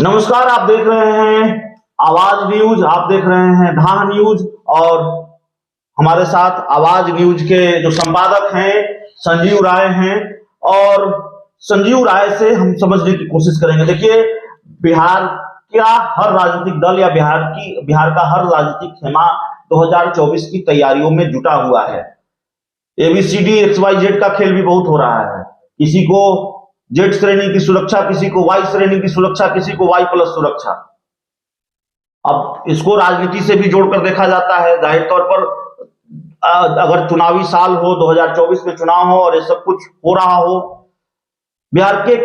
नमस्कार, आप देख रहे हैं आवाज न्यूज, आप देख रहे हैं धाह न्यूज और हमारे साथ आवाज न्यूज के जो संपादक हैं संजीव राय हैं। और संजीव राय से हम समझने की कोशिश करेंगे। देखिए, बिहार का हर राजनीतिक दल या बिहार का हर राजनीतिक खेमा 2024 की तैयारियों में जुटा हुआ है। ABCD XYZ का खेल भी बहुत हो रहा है। किसी को जेड श्रेणी की सुरक्षा, किसी को वाई श्रेणी की सुरक्षा, किसी को वाई प्लस सुरक्षा। अब इसको राजनीति से भी जोड़कर देखा जाता है। जाहिर तौर पर अगर चुनावी साल हो, 2024 में चुनाव हो और ये सब कुछ हो रहा हो, बिहार के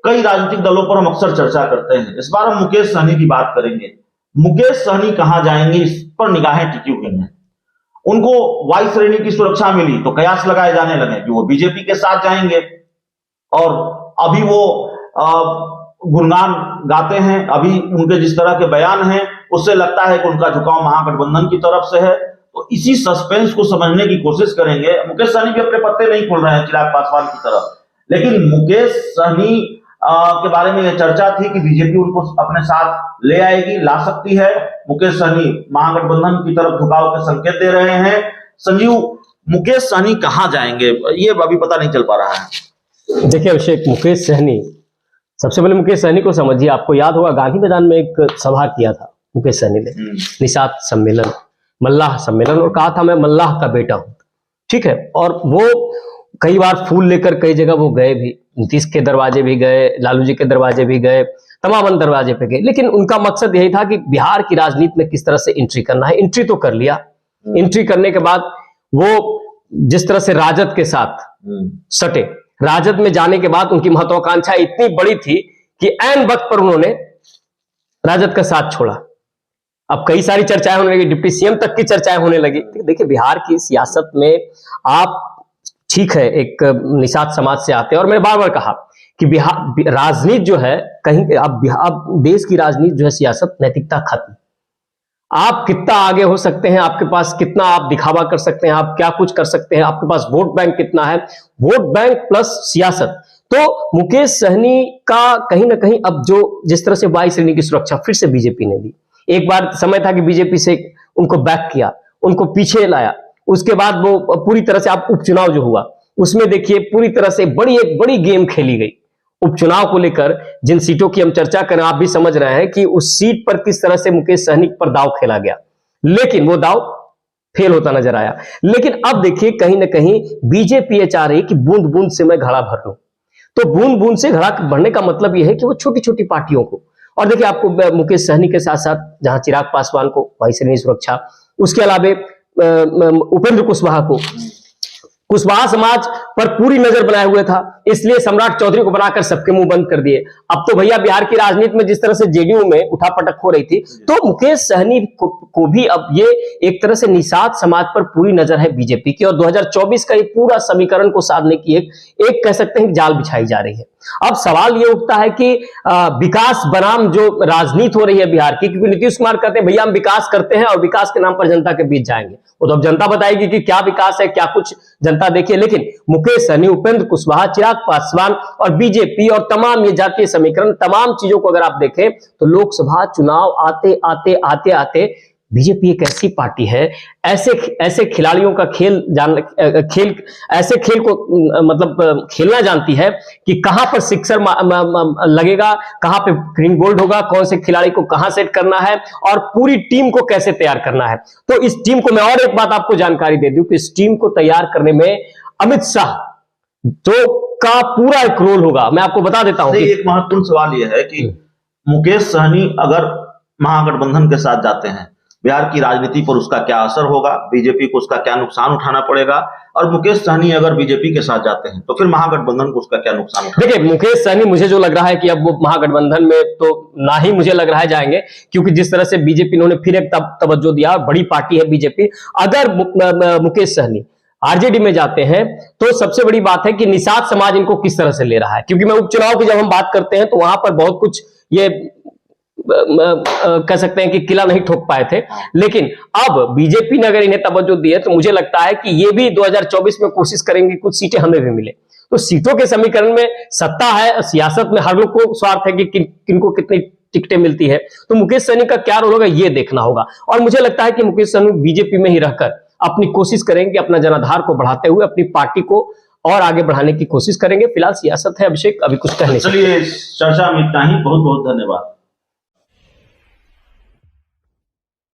कई राजनीतिक दलों पर हम अक्सर चर्चा करते हैं। इस बार हम मुकेश सहनी की बात करेंगे। मुकेश सहनी कहां जाएंगे, इस पर निगाहें टिकी हुई हैं। उनको वाई श्रेणी की सुरक्षा मिली तो कयास लगाए जाने लगे कि वो बीजेपी के साथ जाएंगे। और अभी वो गुणगान गाते हैं। अभी उनके जिस तरह के बयान हैं उससे लगता है कि उनका झुकाव महागठबंधन की तरफ से है। तो इसी सस्पेंस को समझने की कोशिश करेंगे। मुकेश सहनी भी अपने पत्ते नहीं खोल रहे हैं चिराग पासवान की तरफ, लेकिन मुकेश सहनी के बारे में यह चर्चा थी कि बीजेपी उनको अपने साथ ले आएगी, ला सकती है। मुकेश सहनी महागठबंधन की तरफ झुकाव के संकेत दे रहे हैं। संजीव, मुकेश सहनी कहां जाएंगे ये अभी पता नहीं चल पा रहा है। देखिए अभिषेक, मुकेश सहनी, सबसे पहले मुकेश सहनी को समझिए। आपको याद होगा गांधी मैदान में एक सभा किया था मुकेश सहनी ने, निषाद सम्मेलन, मल्लाह सम्मेलन, और कहा था मैं मल्लाह का बेटा हूं। ठीक है, और वो कई बार फूल लेकर कई जगह वो गए भी। नीतीश के दरवाजे भी गए, लालू जी के दरवाजे भी गए, तमाम दरवाजे पे गए, लेकिन उनका मकसद यही था कि बिहार की राजनीति में किस तरह से एंट्री करना है। एंट्री तो कर लिया। एंट्री करने के बाद वो जिस तरह से राजद के साथ सटे, राजद में जाने के बाद उनकी महत्वाकांक्षा इतनी बड़ी थी कि ऐन वक्त पर उन्होंने राजद का साथ छोड़ा। अब कई सारी चर्चाएं होने लगी, डिप्टी सीएम तक की चर्चाएं होने लगी। देखिए, बिहार की सियासत में आप ठीक है एक निषाद समाज से आते हैं, और मैंने बार बार कहा कि बिहार राजनीति जो है कहीं अब देश की राजनीति जो है, सियासत नैतिकता खत्म। आप कितना आगे हो सकते हैं, आपके पास कितना आप दिखावा कर सकते हैं, आप क्या कुछ कर सकते हैं, आपके पास वोट बैंक कितना है, वोट बैंक प्लस सियासत। तो मुकेश सहनी का कहीं ना कहीं अब जो जिस तरह से वाई श्रेणी की सुरक्षा फिर से बीजेपी ने दी। एक बार समय था कि बीजेपी से उनको बैक किया, उनको पीछे लाया। उसके बाद वो पूरी तरह से आप उपचुनाव जो हुआ उसमें देखिए पूरी तरह से एक बड़ी गेम खेली गई उपचुनाव को लेकर। जिन सीटों की हम चर्चा करें, आप भी समझ रहे हैं कि उस सीट पर किस तरह से मुकेश सहनी पर दाव खेला गया, लेकिन वो दाव फेल होता नजर आया। लेकिन अब देखिए कहीं ना कहीं बीजेपी ये चाह रही है कि बूंद बूंद से मैं घड़ा भर लूं। तो बूंद बूंद से घड़ा भरने का मतलब यह है कि वो छोटी छोटी पार्टियों को, और देखिए आपको मुकेश सहनी के साथ साथ जहां चिराग पासवान को वाई श्रेणी सुरक्षा, उसके अलावा उपेंद्र कुशवाहा समाज पर पूरी नजर बनाए हुए था, इसलिए सम्राट चौधरी को बनाकर सबके मुंह बंद कर दिए। अब तो भैया बिहार की राजनीति में जिस तरह से जेडीयू में उठापटक हो रही थी, तो मुकेश सहनी को भी अब ये एक तरह से निषाद समाज पर पूरी नजर है बीजेपी की, और 2024 का ये पूरा समीकरण को साधने की एक कह सकते हैं जाल बिछाई जा रही है। अब सवाल ये उठता है कि विकास बनाम जो राजनीति हो रही है बिहार की, क्योंकि नीतीश कुमार कहते हैं भैया हम विकास करते हैं और विकास के नाम पर जनता के बीच जाएंगे। वो तो अब जनता बताएगी कि क्या विकास है, क्या कुछ जनता देखिए। लेकिन मुकेश सहनी, उपेंद्र कुशवाहा, चिराग पासवान और बीजेपी और तमाम ये जातीय समीकरण, तमाम चीजों को अगर आप देखें तो लोकसभा चुनाव आते आते बीजेपी एक ऐसी पार्टी है, ऐसे खिलाड़ियों का ऐसे खेल को मतलब खेलना जानती है कि कहां पर सिक्सर लगेगा, कहां पे ग्रीन गोल्ड होगा, कौन से खिलाड़ी को कहां सेट करना है और पूरी टीम को कैसे तैयार करना है। तो इस टीम को मैं और एक बात आपको जानकारी दे दूं कि इस टीम को तैयार करने में अमित शाह जो का पूरा एक रोल होगा। मैं आपको बता देता हूं कि एक महत्वपूर्ण सवाल यह है कि मुकेश सहनी अगर महागठबंधन के साथ जाते हैं, बिहार की राजनीति पर उसका क्या असर होगा, बीजेपी को उसका क्या नुकसान उठाना पड़ेगा, और मुकेश सहनी अगर बीजेपी के साथ जाते हैं तो फिर महागठबंधन को उसका क्या नुकसान उठाना। देखिए, मुकेश सहनी मुझे जो लग रहा है कि अब वो महागठबंधन में तो ना ही मुझे लग रहा है जाएंगे, क्योंकि जिस तरह से बीजेपी ने फिर एक तवज्जो दिया, बड़ी पार्टी है बीजेपी। अगर मुकेश सहनी आरजेडी में जाते हैं तो सबसे बड़ी बात है कि निषाद समाज इनको किस तरह से ले रहा है, क्योंकि मैं उपचुनाव की जब हम बात करते हैं तो वहां पर बहुत कुछ ये कह सकते हैं कि किला नहीं ठोक पाए थे। लेकिन अब बीजेपी ने अगर इन्हें तवज्जो दी है तो मुझे लगता है कि ये भी 2024 में कोशिश करेंगे कुछ सीटें हमें भी मिले। तो सीटों के समीकरण में सत्ता है, सियासत में हर लोग को स्वार्थ है कि किनको कितनी टिकटें मिलती है, तो मुकेश सहनी का क्या रोल होगा ये देखना होगा। और मुझे लगता है कि मुकेश सहनी बीजेपी में ही रहकर अपनी कोशिश करेंगे, अपना जनाधार को बढ़ाते हुए अपनी पार्टी को और आगे बढ़ाने की कोशिश करेंगे। फिलहाल सियासत है अभिषेक, अभी कुछ कहने चलिए चर्चा में इतना ही, बहुत बहुत धन्यवाद।